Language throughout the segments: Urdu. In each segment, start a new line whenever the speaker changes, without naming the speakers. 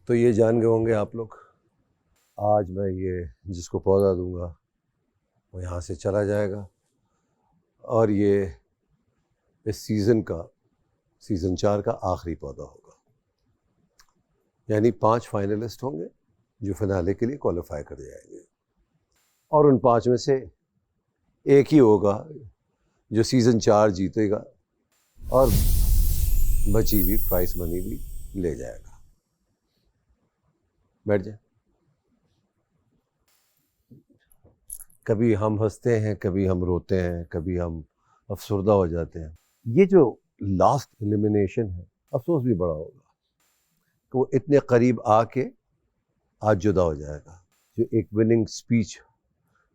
تو یہ جان گئے ہوں گے آپ لوگ، آج میں یہ جس کو پودا دوں گا وہ یہاں سے چلا جائے گا، اور یہ اس سیزن 4 کا آخری پودا ہوگا. یعنی 5 فائنلسٹ ہوں گے جو فنالے کے لیے کوالیفائی کر جائیں گے، اور ان 5 میں سے ایک ہی ہوگا جو سیزن 4 جیتے گا اور بچی ہوئی پرائز منی بھی لے جائے گا. بیٹھ جائیں. کبھی ہم ہنستے ہیں، کبھی ہم روتے ہیں، کبھی ہم افسردہ ہو جاتے ہیں. یہ جو لاسٹ ایلیمینیشن ہے، افسوس بھی بڑا ہوگا کہ وہ اتنے قریب آ کے آج جدا ہو جائے گا. جو ایک وننگ سپیچ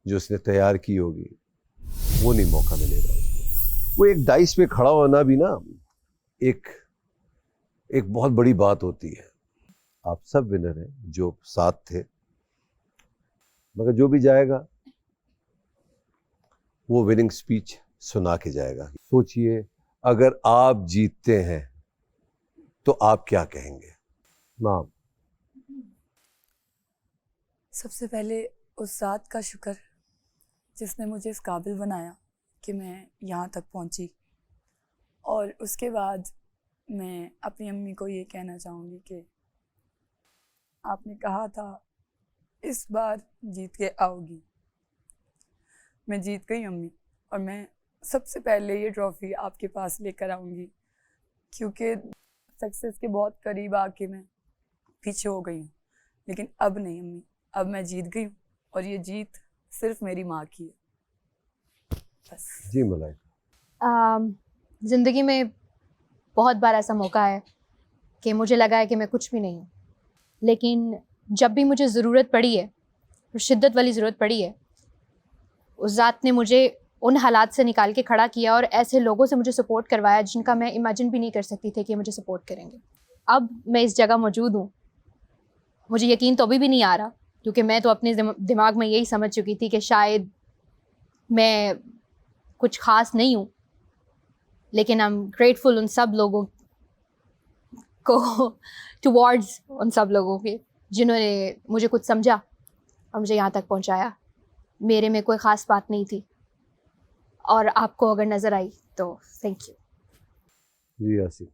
جو اس نے تیار کی ہوگی وہ نہیں موقع ملے گا اس کو. وہ ایک ڈائس پہ کھڑا ہونا بھی نا ایک بہت بڑی بات ہوتی ہے. آپ سب ونر ہیں جو ساتھ تھے، مگر جو بھی جائے گا وہ وننگ سپیچ سنا کے جائے گا. سوچئے اگر آپ جیتتے ہیں تو آپ کیا کہیں گے؟ مام.
سب سے پہلے اس ذات کا شکر جس نے مجھے اس قابل بنایا کہ میں یہاں تک پہنچی، اور اس کے بعد میں اپنی امی کو یہ کہنا چاہوں گی کہ آپ نے کہا تھا اس بار جیت کے آؤ گی. میں جیت گئی امی، اور میں سب سے پہلے یہ ٹرافی آپ کے پاس لے کر آؤں گی، کیونکہ سکسیس کے بہت قریب آ کے میں پیچھے ہو گئی ہوں. لیکن اب نہیں امی، اب میں جیت گئی ہوں، اور یہ جیت صرف میری ماں کی ہے. بس.
جی ملائک.
زندگی میں بہت بار ایسا موقع ہے کہ مجھے لگا ہے کہ میں کچھ بھی نہیں ہوں، لیکن جب بھی مجھے ضرورت پڑی ہے اور شدت والی ضرورت پڑی ہے، اس ذات نے مجھے ان حالات سے نکال کے کھڑا کیا اور ایسے لوگوں سے مجھے سپورٹ کروایا جن کا میں امیجن بھی نہیں کر سکتی تھی کہ مجھے سپورٹ کریں گے. اب میں اس جگہ موجود ہوں. مجھے یقین تو ابھی بھی نہیں آ رہا، کیونکہ میں تو اپنے دماغ میں یہی سمجھ چکی تھی کہ شاید میں کچھ خاص نہیں ہوں. لیکن آئی ایم گریٹفل ان سب لوگوں کو ٹوارڈز ان سب لوگوں کے جنہوں نے مجھے کچھ سمجھا اور مجھے یہاں تک پہنچایا. میرے میں کوئی خاص بات نہیں تھی، اور آپ کو اگر نظر آئی تو تھینک یو.
جی آصف.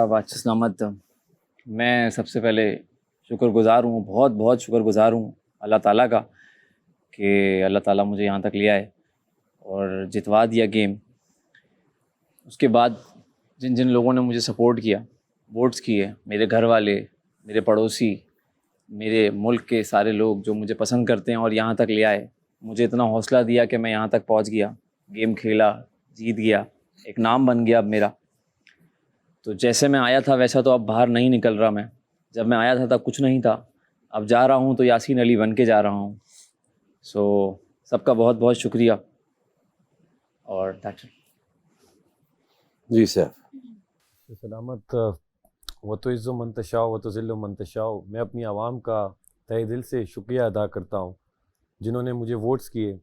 بادشاہ سلامت. میں سب سے پہلے شکر گزار ہوں، بہت بہت شکر گزار ہوں اللہ تعالیٰ کا کہ اللہ تعالیٰ مجھے یہاں تک لیا ہے اور جتوا دیا گیم. اس کے بعد جن جن لوگوں نے مجھے سپورٹ کیا، ووٹس کیے، میرے گھر والے، میرے پڑوسی، میرے ملک کے سارے لوگ جو مجھے پسند کرتے ہیں اور یہاں تک لے آئے، مجھے اتنا حوصلہ دیا کہ میں یہاں تک پہنچ گیا، گیم کھیلا، جیت گیا، ایک نام بن گیا اب میرا. تو جیسے میں آیا تھا ویسا تو اب باہر نہیں نکل رہا میں. جب میں آیا تھا تب کچھ نہیں تھا، اب جا رہا ہوں تو یاسین علی بن کے جا رہا ہوں. سو سب کا بہت بہت شکریہ. اور
جی سر.
سلامت. وہ تو عز و منتشاء و تو ذل و منتشاء. میں اپنی عوام کا تہ دل سے شکریہ ادا کرتا ہوں جنہوں نے مجھے ووٹس کیے،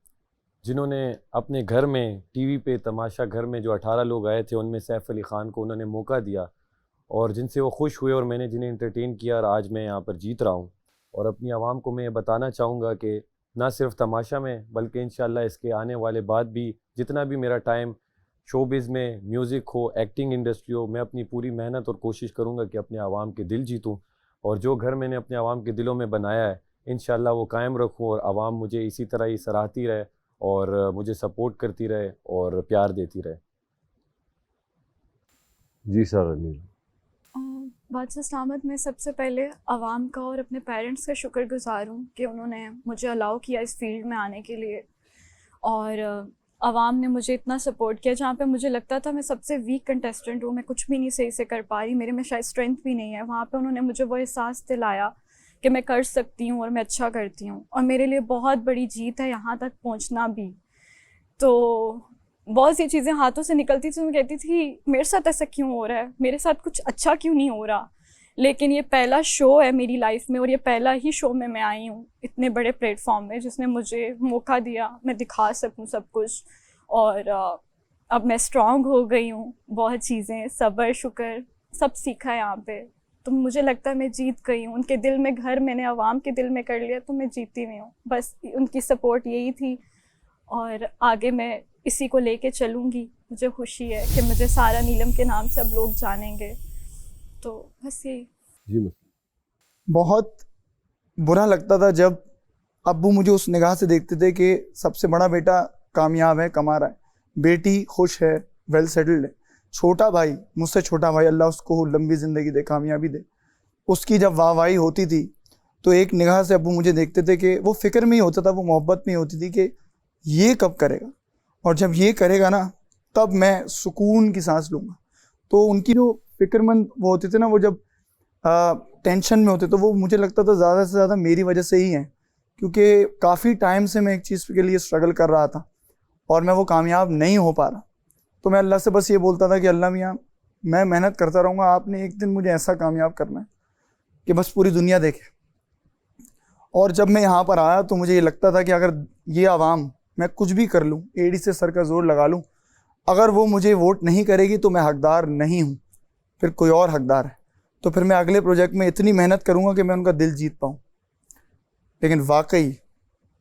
جنہوں نے اپنے گھر میں ٹی وی پہ تماشا گھر میں جو 18 لوگ آئے تھے ان میں سیف علی خان کو انہوں نے موقع دیا اور جن سے وہ خوش ہوئے، اور میں نے جنہیں انٹرٹین کیا، اور آج میں یہاں پر جیت رہا ہوں. اور اپنی عوام کو میں یہ بتانا چاہوں گا کہ نہ صرف تماشا میں بلکہ انشاءاللہ اس کے آنے والے بعد بھی جتنا بھی میرا ٹائم شوبز میں، میوزک ہو، ایکٹنگ انڈسٹری ہو، میں اپنی پوری محنت اور کوشش کروں گا کہ اپنے عوام کے دل جیتوں، اور جو گھر میں نے اپنے عوام کے دلوں میں بنایا ہے انشاءاللہ وہ قائم رکھوں، اور عوام مجھے اسی طرح ہی سراہتی رہے اور مجھے سپورٹ کرتی رہے اور پیار دیتی رہے.
جی سر. انیل.
بادشاہ سلامت. میں سب سے پہلے عوام کا اور اپنے پیرنٹس کا شکر گزار ہوں کہ انہوں نے مجھے الاؤ کیا اس فیلڈ میں آنے کے لیے، اور عوام نے مجھے اتنا سپورٹ کیا جہاں پہ مجھے لگتا تھا میں سب سے ویک کنٹیسٹنٹ ہوں، میں کچھ بھی نہیں صحیح سے کر پا رہی، میرے میں شاید اسٹرینتھ بھی نہیں ہے. وہاں پہ انہوں نے مجھے وہ احساس دلایا کہ میں کر سکتی ہوں اور میں اچھا کرتی ہوں، اور میرے لیے بہت بڑی جیت ہے یہاں تک پہنچنا بھی. تو بہت سی چیزیں ہاتھوں سے نکلتی تھی، میں کہتی تھی میرے ساتھ ایسا کیوں ہو رہا ہے، میرے ساتھ کچھ اچھا کیوں نہیں ہو رہا. لیکن یہ پہلا شو ہے میری لائف میں، اور یہ پہلا ہی شو میں آئی ہوں اتنے بڑے پلیٹ فارم میں جس نے مجھے موقع دیا میں دکھا سکوں سب کچھ. اور اب میں اسٹرانگ ہو گئی ہوں، بہت چیزیں صبر شکر سب سیکھا ہے یہاں پہ. تو مجھے لگتا ہے میں جیت گئی ہوں. ان کے دل میں گھر میں نے عوام کے دل میں کر لیا, تو میں جیتی ہوئی ہوں. بس ان کی سپورٹ یہی تھی, اور آگے میں اسی کو لے کے چلوں گی. مجھے خوشی ہے کہ مجھے سارا نیلم کے نام سے اب لوگ جانیں گے. تو بس یہی.
جی
بہت برا لگتا تھا جب ابو مجھے اس نگاہ سے دیکھتے تھے کہ سب سے بڑا بیٹا کامیاب ہے, کما رہا ہے, بیٹی خوش ہے, ویل سیٹلڈ ہے, چھوٹا بھائی مجھ سے چھوٹا بھائی اللہ اس کو لمبی زندگی دے, کامیابی دے, اس کی جب واہ واہی ہوتی تھی تو ایک نگاہ سے ابو مجھے دیکھتے تھے کہ وہ فکر میں ہی ہوتا تھا, وہ محبت میں ہی ہوتی تھی کہ یہ کب کرے گا, اور جب یہ کرے گا نا تب میں سکون کی سانس لوں گا. تو ان کی جو فکر مند وہ ہوتے تھے نا, وہ جب ٹینشن میں ہوتے تو وہ مجھے لگتا تھا زیادہ سے زیادہ میری وجہ سے ہی ہیں, کیونکہ کافی ٹائم سے میں ایک چیز کے لیے اسٹرگل کر رہا تھا اور میں وہ کامیاب نہیں ہو پا رہا. تو میں اللہ سے بس یہ بولتا تھا کہ اللہ میاں میں محنت کرتا رہوں گا, آپ نے ایک دن مجھے ایسا کامیاب کرنا ہے کہ بس پوری دنیا دیکھے. اور جب میں یہاں پر آیا تو مجھے یہ لگتا تھا کہ اگر یہ عوام میں کچھ بھی کر لوں, ایڑی سے سر کا زور لگا لوں, اگر وہ مجھے ووٹ نہیں کرے گی تو میں حقدار نہیں ہوں, پھر کوئی اور حقدار ہے. تو پھر میں اگلے پروجیکٹ میں اتنی محنت کروں گا کہ میں ان کا دل جیت پاؤں. لیکن واقعی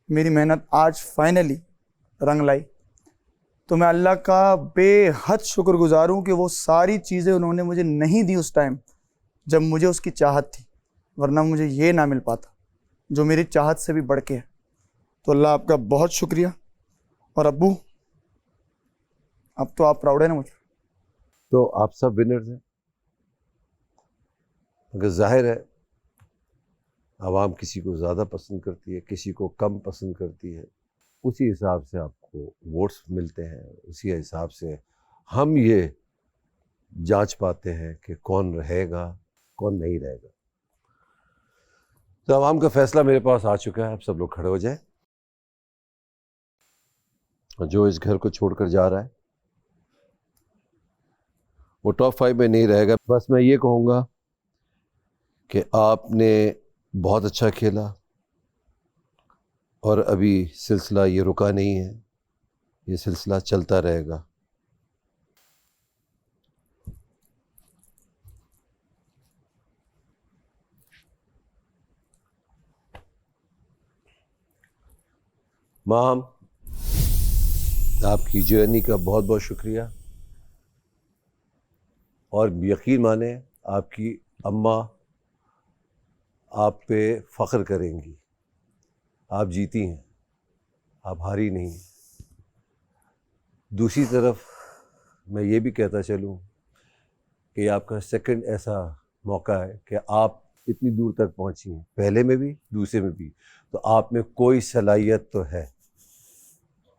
میری محنت آج فائنلی رنگ لائی. تو میں اللہ کا بے حد شکر گزار ہوں کہ وہ ساری چیزیں انہوں نے مجھے نہیں دی اس ٹائم جب مجھے اس کی چاہت تھی, ورنہ مجھے یہ نہ مل پاتا جو میری چاہت سے بھی بڑھ کے ہے. تو اللہ آپ کا بہت شکریہ. اور ابو اب تو آپ پراؤڈ ہیں نا مجھے؟
تو آپ سب ونرز ہیں. اگر ظاہر ہے عوام کسی کو زیادہ پسند کرتی ہے, کسی کو کم پسند کرتی ہے, اسی حساب سے آپ کو ووٹس ملتے ہیں, اسی حساب سے ہم یہ جانچ پاتے ہیں کہ کون رہے گا کون نہیں رہے گا. تو عوام کا فیصلہ میرے پاس آ چکا ہے, اب سب لوگ کھڑے ہو جائیں. اور جو اس گھر کو چھوڑ کر جا رہا ہے وہ ٹاپ 5 میں نہیں رہے گا. بس میں یہ کہوں گا کہ آپ نے بہت اچھا کھیلا, اور ابھی سلسلہ یہ رکا نہیں ہے, یہ سلسلہ چلتا رہے گا. مام, آپ کی جرنی کا بہت بہت شکریہ, اور یقین مانیں آپ کی اماں آپ پہ فخر کریں گی. آپ جیتی ہیں, آپ ہاری نہیں. دوسری طرف میں یہ بھی کہتا چلوں کہ یہ آپ کا سیکنڈ ایسا موقع ہے کہ آپ اتنی دور تک پہنچی ہیں, پہلے میں بھی دوسرے میں بھی. تو آپ میں کوئی صلاحیت تو ہے,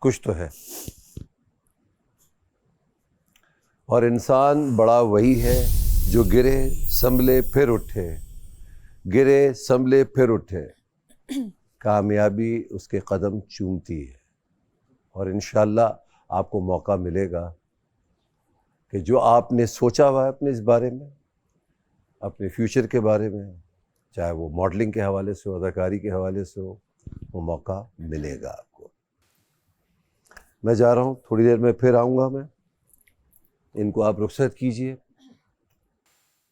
کچھ تو ہے. اور انسان بڑا وہی ہے جو گرے سنبھلے پھر اٹھے, گرے سنبھلے پھر اٹھے. کامیابی اس کے قدم چومتی ہے, اور انشاءاللہ آپ کو موقع ملے گا کہ جو آپ نے سوچا ہوا ہے اپنے اس بارے میں, اپنے فیوچر کے بارے میں, چاہے وہ ماڈلنگ کے حوالے سے ہو, اداکاری کے حوالے سے ہو, وہ موقع ملے گا آپ کو. میں جا رہا ہوں, تھوڑی دیر میں پھر آؤں گا. میں ان کو آپ رخصت کیجئے.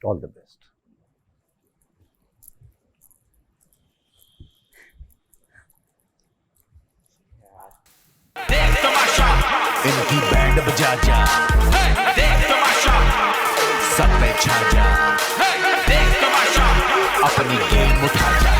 آل دا بیسٹ.
ان کی بینڈ بجا جا, دیکھ تماشا, سب پہ چھا جا, دیکھ تماشا, اپنی گیم اٹھا جا.